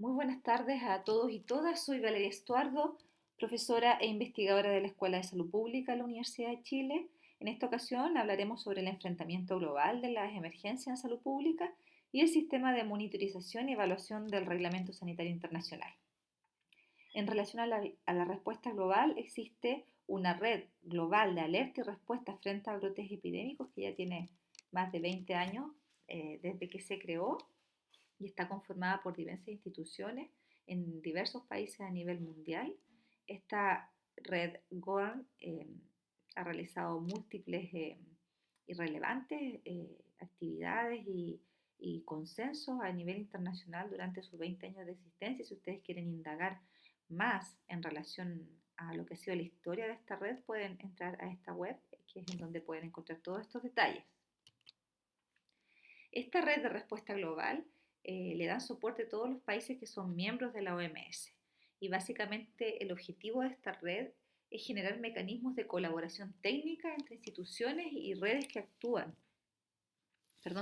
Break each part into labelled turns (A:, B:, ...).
A: Muy buenas tardes a todos y todas. Soy Valeria Estuardo, profesora e investigadora de la Escuela de Salud Pública de la Universidad de Chile. En esta ocasión hablaremos sobre el enfrentamiento global de las emergencias en salud pública y el sistema de monitorización y evaluación del Reglamento Sanitario Internacional. En relación a la respuesta global, existe una red global de alerta y respuesta frente a brotes epidémicos que ya tiene más de 20 años desde que se creó y está conformada por diversas instituciones en diversos países a nivel mundial. Esta red GORN ha realizado múltiples y relevantes actividades y consensos a nivel internacional durante sus 20 años de existencia. Si ustedes quieren indagar más en relación a lo que ha sido la historia de esta red, pueden entrar a esta web, que es en donde pueden encontrar todos estos detalles. Esta red de respuesta global le dan soporte a todos los países que son miembros de la OMS. Y básicamente el objetivo de esta red es generar mecanismos de colaboración técnica entre instituciones y redes que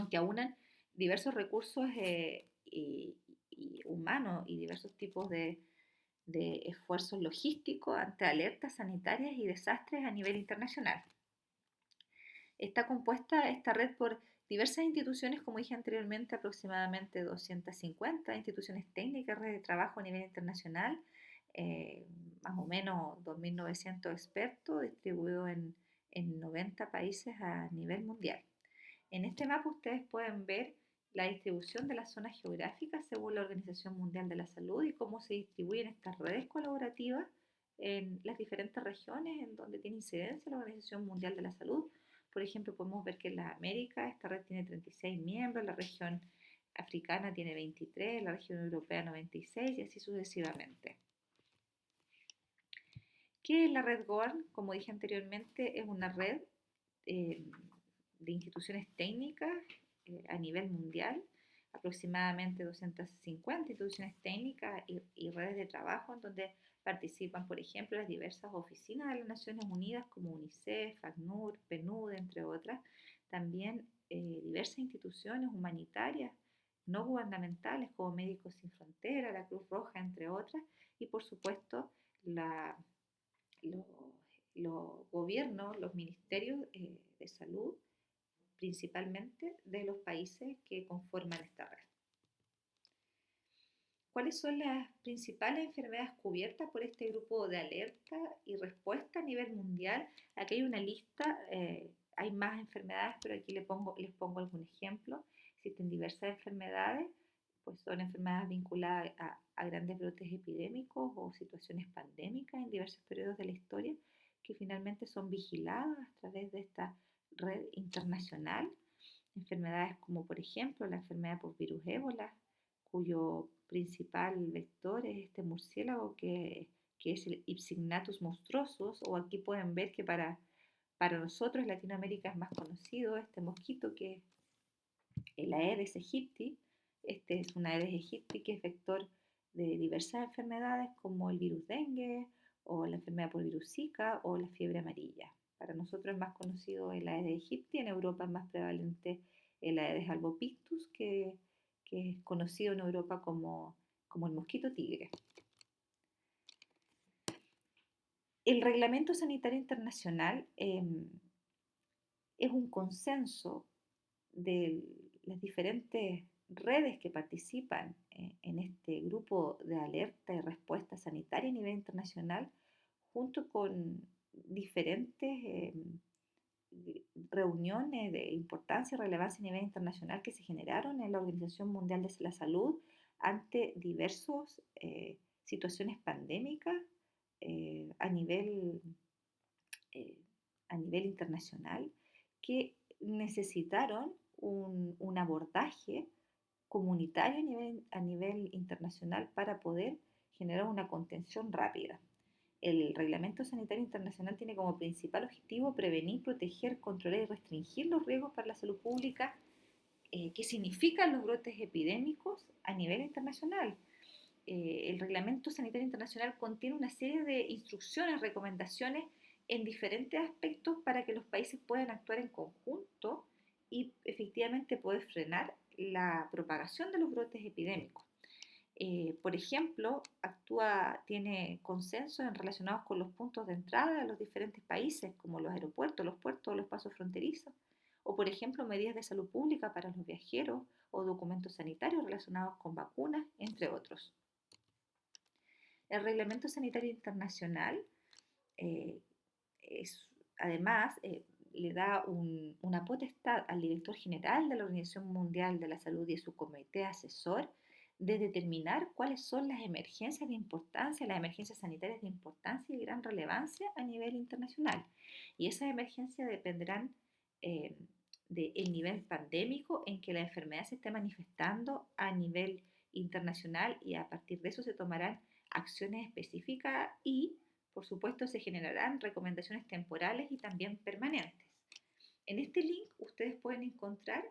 A: que aunan diversos recursos y humanos y diversos tipos de esfuerzos logísticos ante alertas sanitarias y desastres a nivel internacional. Está compuesta esta red por diversas instituciones, como dije anteriormente, aproximadamente 250 instituciones técnicas, redes de trabajo a nivel internacional, eh, más o menos 2.900 expertos distribuidos en 90 países a nivel mundial. En este mapa ustedes pueden ver la distribución de las zonas geográficas según la Organización Mundial de la Salud y cómo se distribuyen estas redes colaborativas en las diferentes regiones en donde tiene incidencia la Organización Mundial de la Salud. Por ejemplo, podemos ver que en las Américas esta red tiene 36 miembros, la región africana tiene 23, la región europea 96 y así sucesivamente. ¿Qué es la red GORN? Como dije anteriormente, es una red eh, de instituciones técnicas a nivel mundial, aproximadamente 250 instituciones técnicas y redes de trabajo en donde participan, por ejemplo, las diversas oficinas de las Naciones Unidas como UNICEF, ACNUR, PNUD, entre otras. También diversas instituciones humanitarias no gubernamentales como Médicos Sin Fronteras, la Cruz Roja, entre otras. Y por supuesto, la, los, los gobiernos, los ministerios de salud principalmente de los países que conforman esta red. ¿Cuáles son las principales enfermedades cubiertas por este grupo de alerta y respuesta a nivel mundial? Aquí hay una lista, hay más enfermedades, pero aquí les pongo algún ejemplo. Existen diversas enfermedades, pues son enfermedades vinculadas a grandes brotes epidémicos o situaciones pandémicas en diversos periodos de la historia que finalmente son vigiladas a través de esta red internacional. Enfermedades como por ejemplo la enfermedad por virus ébola, cuyo principal vector es este murciélago que es el Ipsignathus monstruosus, o aquí pueden ver que para nosotros Latinoamérica es más conocido este mosquito que es el Aedes aegypti. Este es un Aedes aegypti que es vector de diversas enfermedades como el virus dengue o la enfermedad por virus Zika o la fiebre amarilla. Para nosotros es más conocido el Aedes aegypti, en Europa es más prevalente el Aedes albopictus, que es conocido en Europa como el mosquito tigre. El Reglamento Sanitario Internacional es un consenso de las diferentes redes que participan en este grupo de alerta y respuesta sanitaria a nivel internacional, junto con diferentes reuniones de importancia y relevancia a nivel internacional que se generaron en la Organización Mundial de la Salud ante diversas situaciones pandémicas eh, a, nivel, eh, a nivel internacional que necesitaron un abordaje comunitario a nivel internacional para poder generar una contención rápida. El Reglamento Sanitario Internacional tiene como principal objetivo prevenir, proteger, controlar y restringir los riesgos para la salud pública que significan los brotes epidémicos a nivel internacional. El Reglamento Sanitario Internacional contiene una serie de instrucciones, recomendaciones en diferentes aspectos para que los países puedan actuar en conjunto y efectivamente poder frenar la propagación de los brotes epidémicos. Por ejemplo, tiene consensos relacionados con los puntos de entrada de los diferentes países, como los aeropuertos, los puertos, los pasos fronterizos, o por ejemplo, medidas de salud pública para los viajeros o documentos sanitarios relacionados con vacunas, entre otros. El Reglamento Sanitario Internacional eh, además le da una potestad al director general de la Organización Mundial de la Salud y a su comité asesor de determinar cuáles son las emergencias de importancia, las emergencias sanitarias de importancia y gran relevancia a nivel internacional. Y esas emergencias dependerán eh, del nivel pandémico en que la enfermedad se esté manifestando a nivel internacional, y a partir de eso se tomarán acciones específicas y, por supuesto, se generarán recomendaciones temporales y también permanentes. En este link ustedes pueden encontrar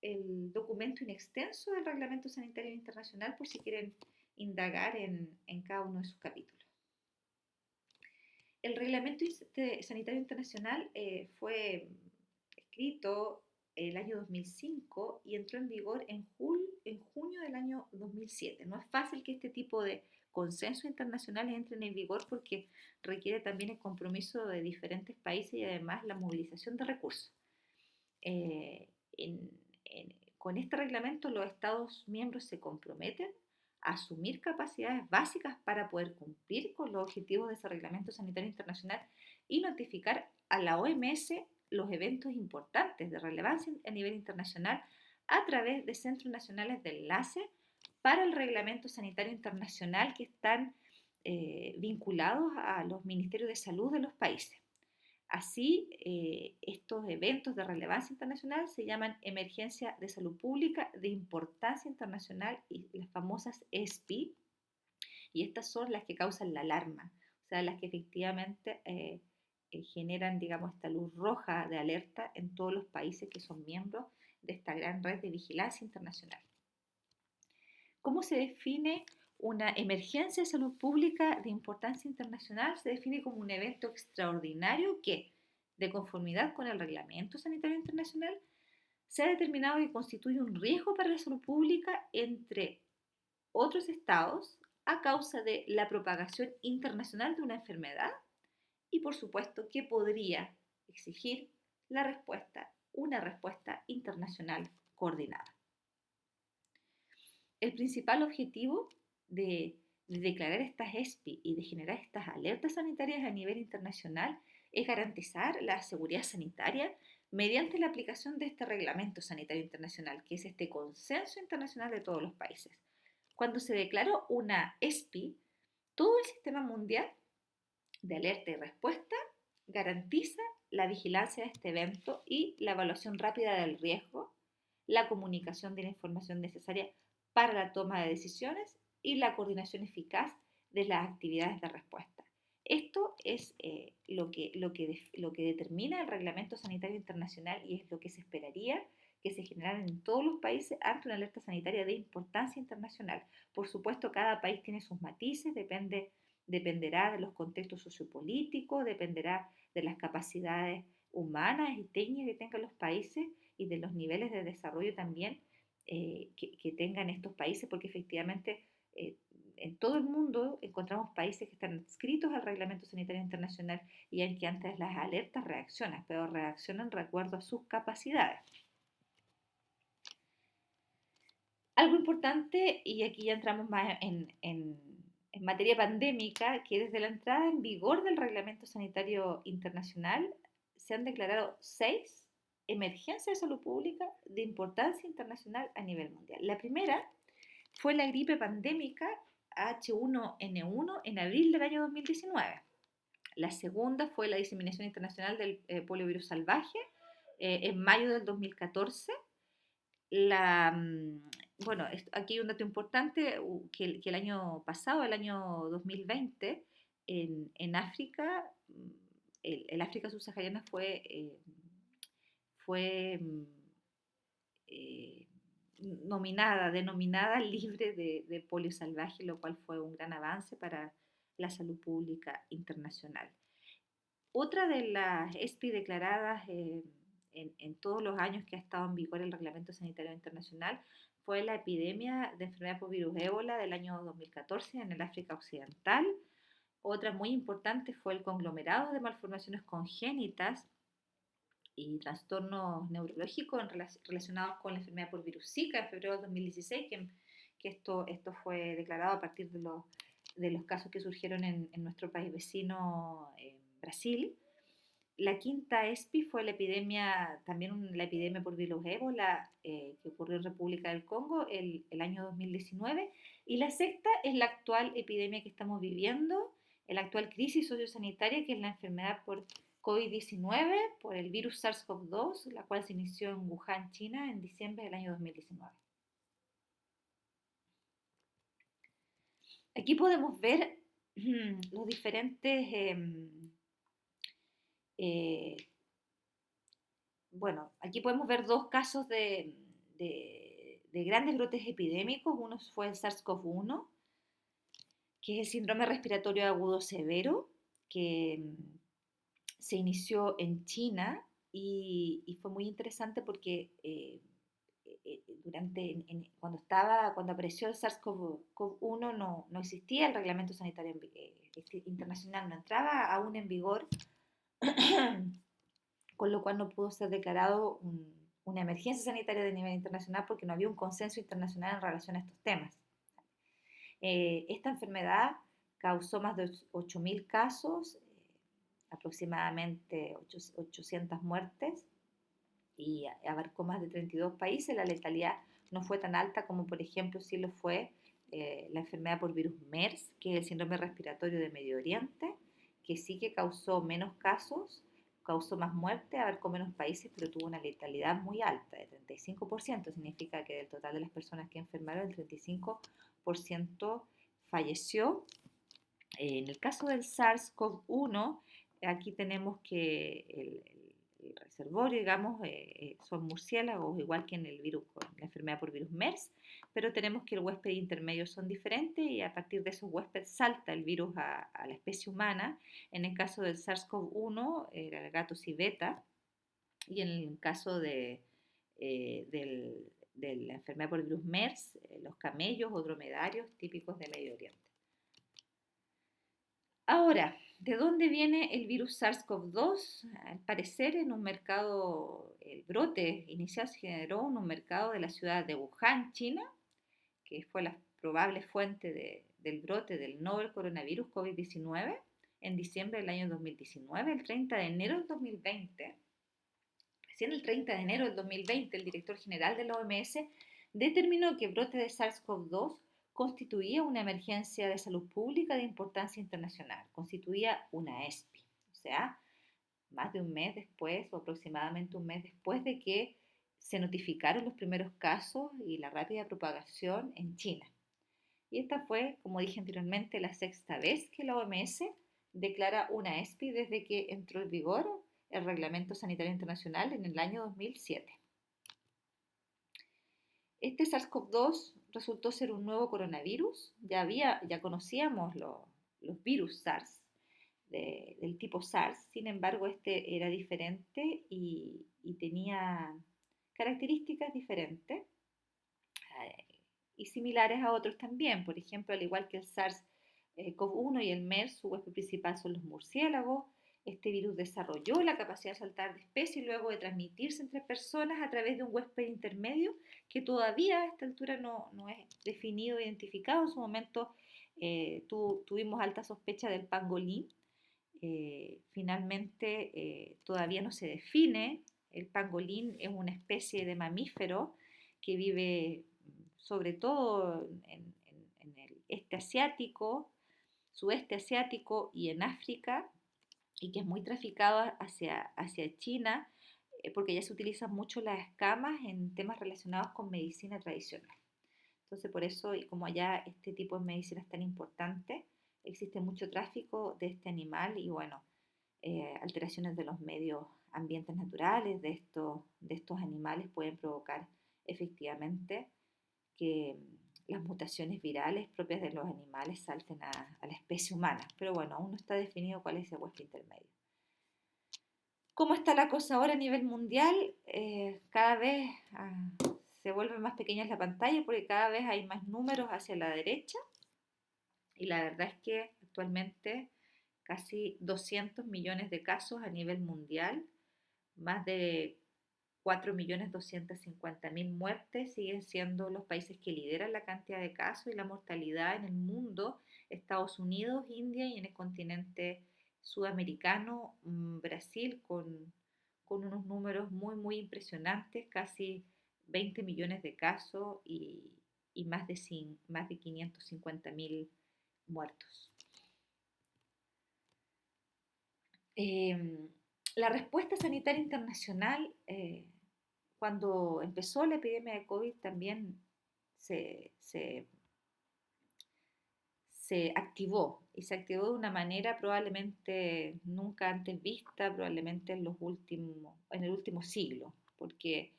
A: el documento in extenso del Reglamento Sanitario Internacional por si quieren indagar en cada uno de sus capítulos. El Reglamento Sanitario Internacional fue escrito el año 2005 y entró en vigor en junio del año 2007. No es fácil que este tipo de consensos internacionales entren en vigor porque requiere también el compromiso de diferentes países y además la movilización de recursos. Eh, en, con este reglamento los Estados miembros se comprometen a asumir capacidades básicas para poder cumplir con los objetivos de ese reglamento sanitario internacional y notificar a la OMS los eventos importantes de relevancia a nivel internacional a través de centros nacionales de enlace para el reglamento sanitario internacional que están vinculados a los ministerios de salud de los países. Así, estos eventos de relevancia internacional se llaman emergencia de salud pública de importancia internacional, y las famosas ESPI, y estas son las que causan la alarma, o sea, las que efectivamente generan, digamos, esta luz roja de alerta en todos los países que son miembros de esta gran red de vigilancia internacional. ¿Cómo se define una emergencia de salud pública de importancia internacional? Se define como un evento extraordinario que, de conformidad con el Reglamento Sanitario Internacional, se ha determinado que constituye un riesgo para la salud pública entre otros estados a causa de la propagación internacional de una enfermedad y, por supuesto, que podría exigir una respuesta internacional coordinada. El principal objetivo de declarar estas ESPI y de generar estas alertas sanitarias a nivel internacional es garantizar la seguridad sanitaria mediante la aplicación de este Reglamento Sanitario Internacional, que es este consenso internacional de todos los países. Cuando se declaró una ESPI, todo el sistema mundial de alerta y respuesta garantiza la vigilancia de este evento y la evaluación rápida del riesgo, la comunicación de la información necesaria para la toma de decisiones y la coordinación eficaz de las actividades de respuesta. Esto es lo que determina el Reglamento Sanitario Internacional y es lo que se esperaría que se generara en todos los países ante una alerta sanitaria de importancia internacional. Por supuesto, cada país tiene sus matices, dependerá de los contextos sociopolíticos, dependerá de las capacidades humanas y técnicas que tengan los países y de los niveles de desarrollo también que tengan estos países, porque efectivamente en todo el mundo encontramos países que están adscritos al Reglamento Sanitario Internacional y en que antes las alertas reaccionan, pero reaccionan de acuerdo a sus capacidades. Algo importante, y aquí ya entramos más en materia pandémica, que desde la entrada en vigor del Reglamento Sanitario Internacional se han declarado 6 emergencias de salud pública de importancia internacional a nivel mundial. La primera fue la gripe pandémica H1N1 en abril del año 2019. La segunda fue la diseminación internacional del poliovirus salvaje en mayo del 2014. Bueno, aquí hay un dato importante, que el año pasado, el año 2020, en África, el África subsahariana fue eh, denominada libre de polio salvaje, lo cual fue un gran avance para la salud pública internacional. Otra de las ESPI declaradas en todos los años que ha estado en vigor el Reglamento Sanitario Internacional fue la epidemia de enfermedad por virus ébola del año 2014 en el África Occidental. Otra muy importante fue el conglomerado de malformaciones congénitas y trastornos neurológicos relacionados con la enfermedad por virus Zika en febrero de 2016, que esto fue declarado a partir de los casos que surgieron en nuestro país vecino, Brasil. La quinta ESPI fue la epidemia, también la epidemia por virus ébola, que ocurrió en República del Congo el año 2019. Y la sexta es la actual epidemia que estamos viviendo, la actual crisis sociosanitaria, que es la enfermedad por COVID-19, por el virus SARS-CoV-2, la cual se inició en Wuhan, China, en diciembre del año 2019. Aquí podemos ver los diferentes eh, bueno, aquí podemos ver dos casos de grandes brotes epidémicos. Uno fue el SARS-CoV-1, que es el síndrome respiratorio agudo severo, que se inició en China y fue muy interesante porque cuando apareció el SARS-CoV-1 no existía el reglamento sanitario internacional, no entraba aún en vigor, con lo cual no pudo ser declarado una emergencia sanitaria de nivel internacional porque no había un consenso internacional en relación a estos temas. Esta enfermedad causó más de 8.000 casos, aproximadamente 800 muertes, y abarcó más de 32 países. La letalidad no fue tan alta como, por ejemplo, sí lo fue la enfermedad por virus MERS, que es el síndrome respiratorio de Medio Oriente, que sí que causó menos casos, causó más muerte, abarcó menos países, pero tuvo una letalidad muy alta, de 35%. Significa que del total de las personas que enfermaron, el 35% falleció. En el caso del SARS-CoV-1, aquí tenemos que el reservorio, digamos, son murciélagos, igual que en el virus, la enfermedad por virus MERS, pero tenemos que el huésped intermedio son diferentes y a partir de esos huéspedes salta el virus a la especie humana. En el caso del SARS-CoV-1 era el gato civeta, y en el caso de la enfermedad por virus MERS, los camellos o dromedarios típicos de Medio Oriente. Ahora, ¿de dónde viene el virus SARS-CoV-2? Al parecer, en un mercado, el brote inicial se generó en un mercado de la ciudad de Wuhan, China, que fue la probable fuente del brote del novel coronavirus COVID-19 en diciembre del año 2019. El 30 de enero del 2020, recién el 30 de enero del 2020, el director general de la OMS determinó que el brote de SARS-CoV-2 constituía una emergencia de salud pública de importancia internacional, constituía una ESPI, o sea, más de un mes después o aproximadamente un mes después de que se notificaron los primeros casos y la rápida propagación en China. Y esta fue, como dije anteriormente, la sexta vez que la OMS declara una ESPI desde que entró en vigor el Reglamento Sanitario Internacional en el año 2007. Este SARS-CoV-2 resultó ser un nuevo coronavirus. Ya conocíamos los virus SARS del tipo SARS, sin embargo este era diferente y tenía características diferentes y similares a otros también. Por ejemplo, al igual que el SARS-CoV-1 y el MERS, su huésped principal son los murciélagos. Este virus desarrolló la capacidad de saltar de especie y luego de transmitirse entre personas a través de un huésped intermedio que todavía a esta altura no es definido o identificado. En su momento tuvimos alta sospecha del pangolín. Finalmente todavía no se define. El pangolín es una especie de mamífero que vive sobre todo en el este asiático, sudeste asiático y en África, y que es muy traficado hacia China, porque ya se utilizan mucho las escamas en temas relacionados con medicina tradicional. Entonces, por eso, y como allá este tipo de medicina es tan importante, existe mucho tráfico de este animal y, bueno, alteraciones de los medios ambientes naturales de estos animales pueden provocar efectivamente que las mutaciones virales propias de los animales salten a la especie humana. Pero bueno, aún no está definido cuál es el huésped intermedio. ¿Cómo está la cosa ahora a nivel mundial? Cada vez se vuelve más pequeña la pantalla porque cada vez hay más números hacia la derecha y la verdad es que actualmente casi 200 millones de casos a nivel mundial, más de 4.250.000 muertes, siguen siendo los países que lideran la cantidad de casos y la mortalidad en el mundo: Estados Unidos, India y en el continente sudamericano, Brasil, con unos números muy, muy impresionantes, casi 20 millones de casos y más de 550.000 muertos. Eh, la respuesta sanitaria internacional, cuando empezó la epidemia de COVID, también se, se, se activó y se activó de una manera probablemente nunca antes vista, probablemente en el último siglo, porque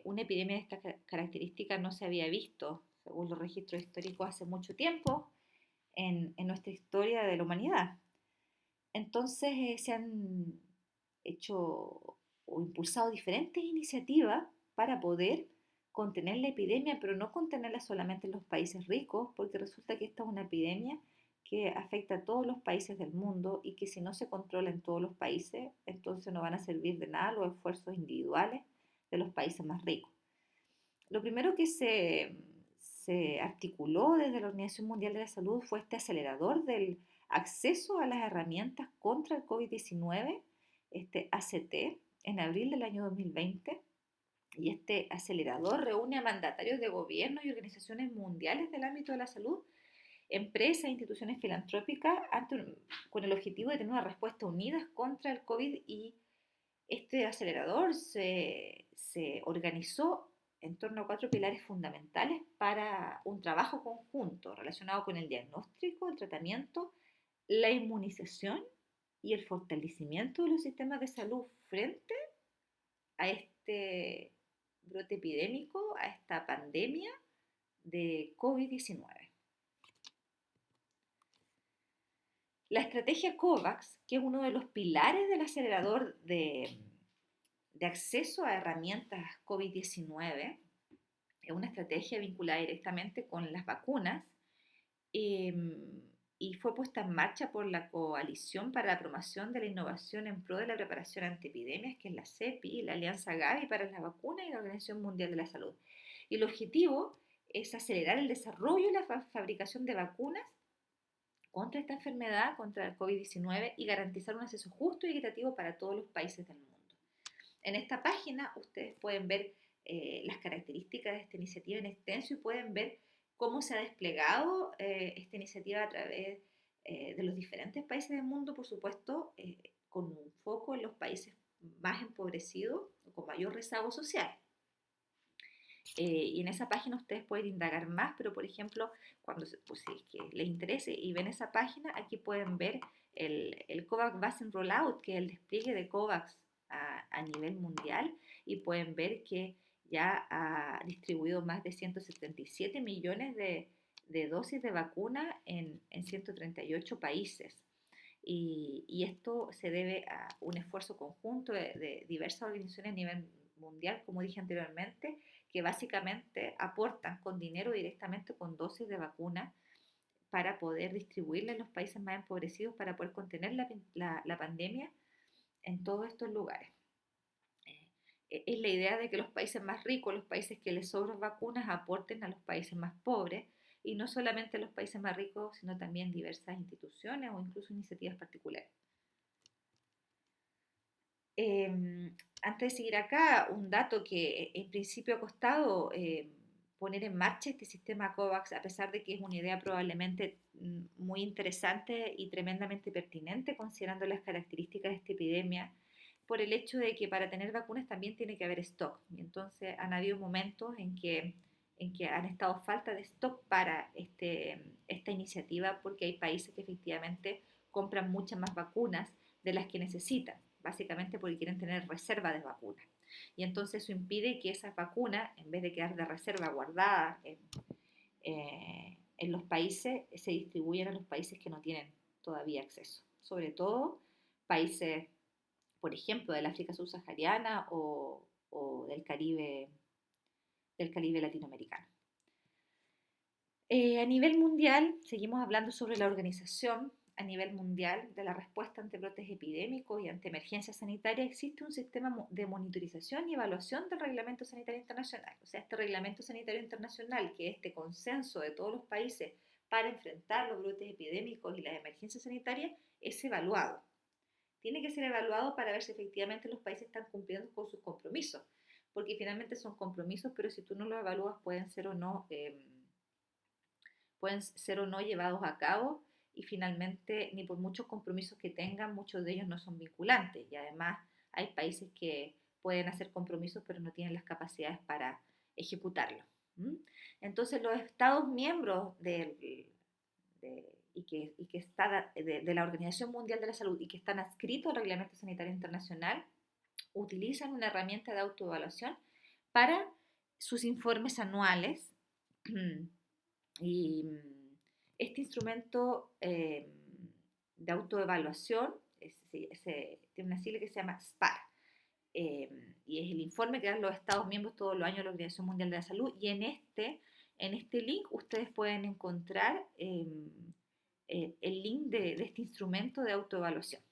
A: una epidemia de esta característica no se había visto, según los registros históricos, hace mucho tiempo en nuestra historia de la humanidad. Entonces se han hecho o impulsado diferentes iniciativas para poder contener la epidemia, pero no contenerla solamente en los países ricos, porque resulta que esta es una epidemia que afecta a todos los países del mundo y que si no se controla en todos los países, entonces no van a servir de nada los esfuerzos individuales de los países más ricos. Lo primero que se articuló desde la Organización Mundial de la Salud fue este acelerador del acceso a las herramientas contra el COVID-19, este ACT, en abril del año 2020. Y este acelerador reúne a mandatarios de gobiernos y organizaciones mundiales del ámbito de la salud, empresas e instituciones filantrópicas, con el objetivo de tener una respuesta unida contra el COVID. Y este acelerador se organizó en torno a 4 pilares fundamentales para un trabajo conjunto relacionado con el diagnóstico, el tratamiento, la inmunización y el fortalecimiento de los sistemas de salud frente a este brote epidémico, a esta pandemia de COVID-19. La estrategia COVAX, que es uno de los pilares del acelerador de acceso a herramientas COVID-19, es una estrategia vinculada directamente con las vacunas, eh, y fue puesta en marcha por la Coalición para la Promoción de la Innovación en Pro de la Preparación ante Epidemias, que es la CEPI, la Alianza Gavi para las Vacunas y la Organización Mundial de la Salud. Y el objetivo es acelerar el desarrollo y la fabricación de vacunas contra esta enfermedad, contra el COVID-19, y garantizar un acceso justo y equitativo para todos los países del mundo. En esta página ustedes pueden ver las características de esta iniciativa en extenso y pueden ver cómo se ha desplegado esta iniciativa a través de los diferentes países del mundo, por supuesto, con un foco en los países más empobrecidos o con mayor rezago social. Y en esa página ustedes pueden indagar más, pero por ejemplo, cuando pues, si es que les interese y ven esa página, aquí pueden ver el COVAX Vaccine Rollout, que es el despliegue de COVAX a nivel mundial, y pueden ver que ya ha distribuido más de 177 millones de dosis de vacuna en 138 países. Y esto se debe a un esfuerzo conjunto de diversas organizaciones a nivel mundial, como dije anteriormente, que básicamente aportan con dinero directamente con dosis de vacuna para poder distribuirla en los países más empobrecidos para poder contener la pandemia en todos estos lugares. Es la idea de que los países más ricos, los países que les sobran vacunas, aporten a los países más pobres, y no solamente los países más ricos, sino también diversas instituciones o incluso iniciativas particulares. Antes de seguir acá, un dato que en principio ha costado poner en marcha este sistema COVAX, a pesar de que es una idea probablemente muy interesante y tremendamente pertinente, considerando las características de esta epidemia, por el hecho de que para tener vacunas también tiene que haber stock. Y entonces han habido momentos en que han estado falta de stock para esta iniciativa, porque hay países que efectivamente compran muchas más vacunas de las que necesitan, básicamente porque quieren tener reserva de vacunas. Y entonces eso impide que esas vacunas, en vez de quedar de reserva guardadas en los países, se distribuyan a los países que no tienen todavía acceso. Sobre todo países, por ejemplo, del África subsahariana o del Caribe del Caribe latinoamericano. A nivel mundial, seguimos hablando sobre la organización. A nivel mundial de la respuesta ante brotes epidémicos y ante emergencias sanitarias, existe un sistema de monitorización y evaluación del Reglamento Sanitario Internacional. O sea, este Reglamento Sanitario Internacional, que es este consenso de todos los países para enfrentar los brotes epidémicos y las emergencias sanitarias, es evaluado. Tiene que ser evaluado para ver si efectivamente los países están cumpliendo con sus compromisos, porque finalmente son compromisos, pero si tú no los evalúas pueden ser o no llevados a cabo, y finalmente ni por muchos compromisos que tengan, muchos de ellos no son vinculantes, y además hay países que pueden hacer compromisos pero no tienen las capacidades para ejecutarlo. ¿Mm? Entonces los Estados miembros que está de la Organización Mundial de la Salud y que están adscritos al Reglamento Sanitario Internacional utilizan una herramienta de autoevaluación para sus informes anuales. Y este instrumento de autoevaluación tiene una sigla que se llama SPAR, y es el informe que dan los Estados miembros todos los años a la Organización Mundial de la Salud, y en este link ustedes pueden encontrar el link de este instrumento de autoevaluación.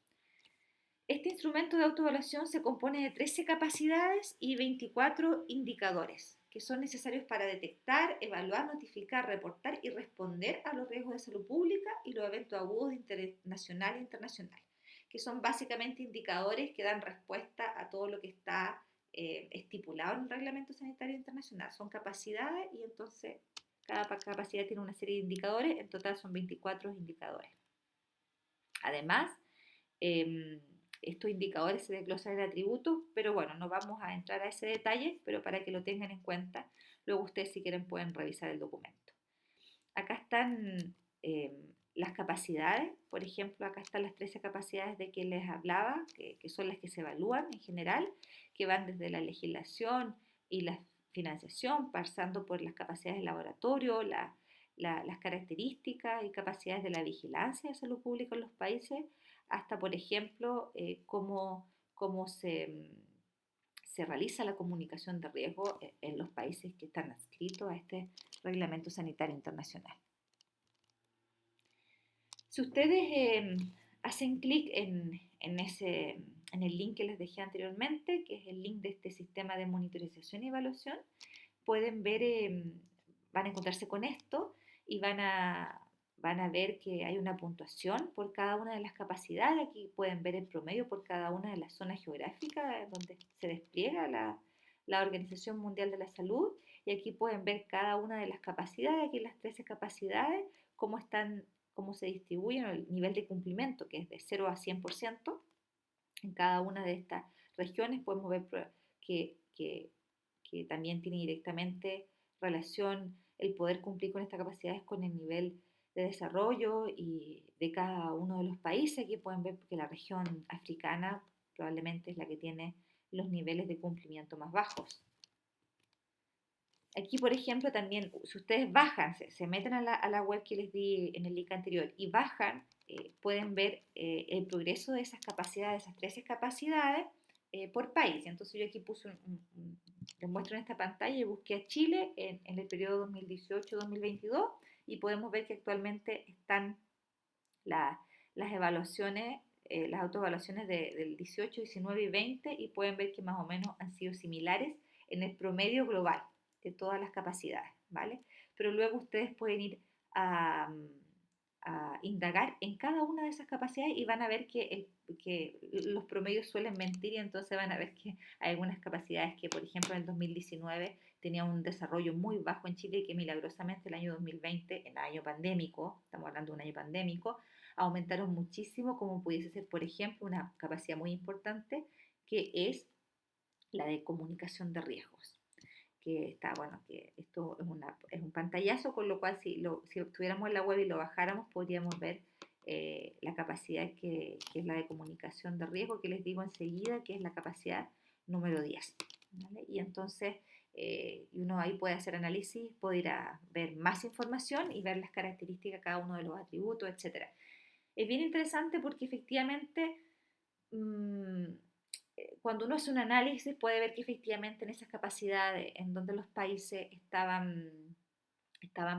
A: Este instrumento de autoevaluación se compone de 13 capacidades y 24 indicadores que son necesarios para detectar, evaluar, notificar, reportar y responder a los riesgos de salud pública y los eventos agudos nacional e internacional, que son básicamente indicadores que dan respuesta a todo lo que está estipulado en el Reglamento Sanitario Internacional. Son capacidades y entonces cada capacidad tiene una serie de indicadores, en total son 24 indicadores. Además, estos indicadores se desglosan en atributos, pero bueno, no vamos a entrar a ese detalle, pero para que lo tengan en cuenta, luego ustedes si quieren pueden revisar el documento. Acá están las capacidades, por ejemplo, acá están las 13 capacidades de que les hablaba, que son las que se evalúan en general, que van desde la legislación y la financiación, pasando por las capacidades de laboratorio, las características y capacidades de la vigilancia de salud pública en los países, hasta, por ejemplo, cómo se realiza la comunicación de riesgo en los países que están adscritos a este Reglamento Sanitario Internacional. Si ustedes hacen clic en el link que les dejé anteriormente, que es el link de este sistema de monitorización y evaluación, pueden ver, van a encontrarse con esto y van a ver que hay una puntuación por cada una de las capacidades. Aquí pueden ver el promedio por cada una de las zonas geográficas donde se despliega la Organización Mundial de la Salud, y aquí pueden ver cada una de las capacidades, aquí las 13 capacidades, cómo se distribuyen, el nivel de cumplimiento, que es de 0 a 100%. En cada una de estas regiones podemos ver que también tiene directamente relación el poder cumplir con estas capacidades con el nivel de desarrollo y de cada uno de los países. Aquí pueden ver que la región africana probablemente es la que tiene los niveles de cumplimiento más bajos. Aquí, por ejemplo, también, si ustedes bajan, se meten a la web que les di en el link anterior y bajan, pueden ver el progreso de esas capacidades, esas 13 capacidades por país. Entonces yo aquí puse les muestro en esta pantalla y busqué a Chile en el periodo 2018-2022, y podemos ver que actualmente están las evaluaciones, las autoevaluaciones del 18, 19 y 20, y pueden ver que más o menos han sido similares en el promedio global de todas las capacidades, ¿vale? Pero luego ustedes pueden ir a indagar en cada una de esas capacidades y van a ver que los promedios suelen mentir, y entonces van a ver que hay algunas capacidades que, por ejemplo, en el 2019 tenían un desarrollo muy bajo en Chile, y que milagrosamente el año 2020, en año pandémico, estamos hablando de un año pandémico, aumentaron muchísimo, como pudiese ser, por ejemplo, una capacidad muy importante que es la de comunicación de riesgos, que está, bueno, que esto es un pantallazo, con lo cual si estuviéramos en la web y lo bajáramos, podríamos ver la capacidad que es la de comunicación de riesgo, que les digo enseguida, que es la capacidad número 10, ¿vale? Y entonces uno ahí puede hacer análisis, puede ir a ver más información y ver las características de cada uno de los atributos, etc. Es bien interesante porque efectivamente cuando uno hace un análisis puede ver que efectivamente en esas capacidades en donde los países estaban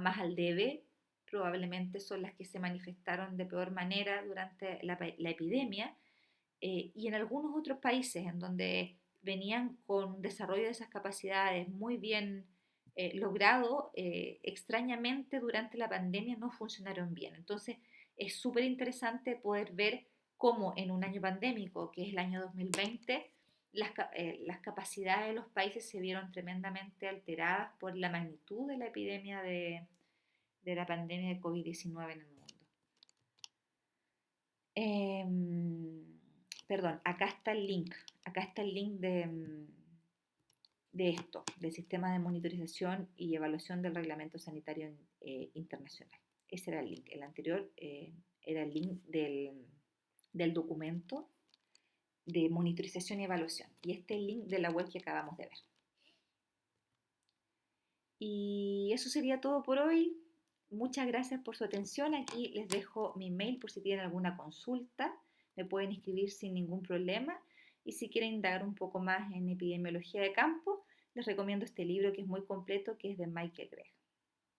A: más al debe, probablemente son las que se manifestaron de peor manera durante la epidemia, y en algunos otros países en donde venían con desarrollo de esas capacidades muy bien logrado, extrañamente durante la pandemia no funcionaron bien. Entonces es súper interesante poder ver cómo en un año pandémico, que es el año 2020, las capacidades de los países se vieron tremendamente alteradas por la magnitud de la epidemia de la pandemia de COVID-19 en el mundo. Perdón, acá está el link de esto, del sistema de monitorización y evaluación del reglamento sanitario internacional. Ese era el link. El anterior era el link del documento de monitorización y evaluación. Y este es el link de la web que acabamos de ver. Y eso sería todo por hoy. Muchas gracias por su atención. Aquí les dejo mi mail por si tienen alguna consulta. Me pueden escribir sin ningún problema. Y si quieren indagar un poco más en epidemiología de campo, les recomiendo este libro que es muy completo, que es de Michael Gregg.